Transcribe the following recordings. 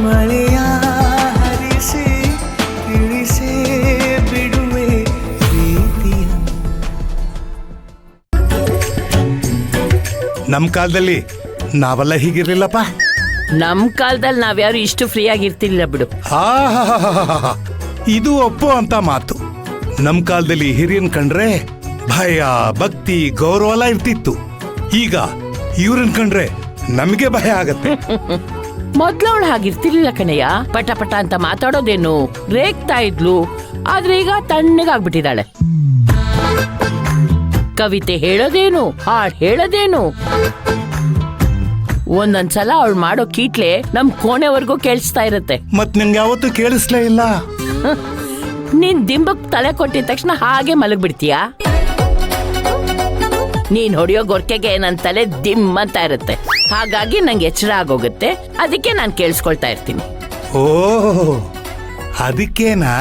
ಮಳೆಯ ಹರಿಸಿ ತಿಳಿಸೇ ಬಿಡುವೆ ಪ್ರೀತಿಯ. ನಮ್ ಕಾಲದಲ್ಲಿ ನಾವೆಲ್ಲ ಹೀಗಿರ್ಲಿಲ್ಲಪ್ಪ. ನಮ್ ಕಾಲದಲ್ಲಿ ನಾವ್ಯಾರು ಇಷ್ಟು ಫ್ರೀ ಆಗಿರ್ತಿಲ್ಲ ಬಿಡು. ಇದು ಒಪ್ಪೋ ಅಂತ ಮಾತು. ನಮ್ ಕಾಲದಲ್ಲಿ ಹಿರಿಯನ್ ಕಂಡ್ರೆ ಭಯ, ಭಕ್ತಿ, ಗೌರವ ಎಲ್ಲ ಇರ್ತಿತ್ತು. ಈಗ ಇವ್ರನ್ ಕಂಡ್ರೆ ನಮ್ಗೆ ಭಯ ಆಗತ್ತೆ. ಮೊದ್ಲವಳು ಹಾಗಿರ್ತಿರ್ಲಿಲ್ಲ ಕಣಯ್ಯ. ಪಟ ಪಟ ಅಂತ ಮಾತಾಡೋದೇನು, ರೇಗ್ತಾ ಇದ್ಲು. ಆದ್ರೆ ಈಗ ತಣ್ಣಗಾಗ್ಬಿಟ್ಟಿದ್ದಾಳೆ. ಕವಿತೆ ಹೇಳೋದೇನು, ಹಾಡ್ ಹೇಳೋದೇನು. ಒಂದೊಂದ್ಸಲ ಅವಳು ಮಾಡೋ ಕೀಟ್ಲೆ ನಮ್ ಕೋಣೆವರೆಗೂ ಕೇಳಿಸ್ತಾ ಇರತ್ತೆ. ಮತ್ ನಿಂಗೆ ಯಾವತ್ತೂ ಕೇಳಿಸ್ಲೇ ಇಲ್ಲ. ನೀನ್ ದಿಂಬಕ್ ತಲೆ ಕೊಟ್ಟಿದ ತಕ್ಷಣ ಹಾಗೆ ಮಲಗ್ಬಿಡ್ತೀಯ. ನೀನ್ ಹೊಡಿಯೋ ಗೊರ್ಕೆಗೆ ನನ್ ತಲೆ ದಿಮ್ ಅಂತ ಇರುತ್ತೆ. ಹಾಗಾಗಿ ನಂಗೆ ಎಚ್ಚರ ಆಗೋಗುತ್ತೆ. ಅದಕ್ಕೆ ನಾನ್ ಕೇಳಿಸ್ಕೊಳ್ತಾ ಇರ್ತೀನಿ. ಓ, ಅದಕ್ಕೇನಾ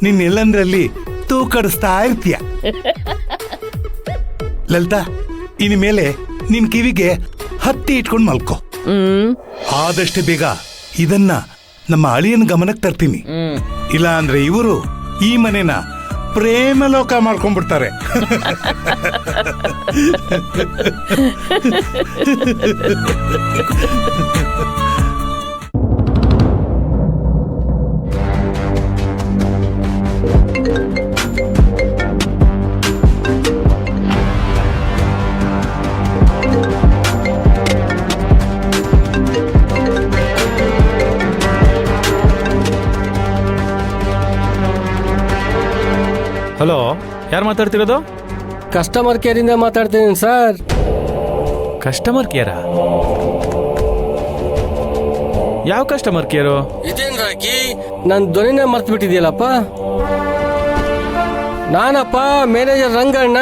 ನಿನ್ ಎಲ್ಲಂದ್ರಲ್ಲಿ ತೂಕಡಿಸ್ತಾ ಇರ್ತೀಯ. ಲಲಿತಾ, ಇನ್ ಮೇಲೆ ನಿನ್ ಕಿವಿಗೆ ಹತ್ತಿ ಇಟ್ಕೊಂಡ್ ಮಲ್ಕೋ. ಆದಷ್ಟು ಬೇಗ ಇದನ್ನ ನಮ್ಮ ಅಳಿಯನ್ ಗಮನಕ್ಕೆ ತರ್ತೀನಿ. ಇಲ್ಲ ಅಂದ್ರೆ ಇವರು ಈ ಮನೆನ ಪ್ರೇಮ ಲೋಕ ಮಾಡ್ಕೊಂಡ್ಬಿಡ್ತಾರೆ. ಹಲೋ, ಯಾರು ಮಾತಾಡ್ತಿರೋದು? ಕಸ್ಟಮರ್ ಕೇರ್ ಇಂದ ಮಾತಾಡ್ತೀನಿ ಸರ್. ಕಸ್ಟಮರ್ ಕೇರಾ? ಯಾವ ಕಸ್ಟಮರ್ ಕೇರು? ಇದೇನ್ ರಾಕಿ, ನನ್ ಧ್ವನಿನೇ ಮರ್ತು ಬಿಟ್ಟಿದ್ಯಲ್ಲಪ್ಪ. ನಾನಪ್ಪ ಮ್ಯಾನೇಜರ್ ರಂಗಣ್ಣ.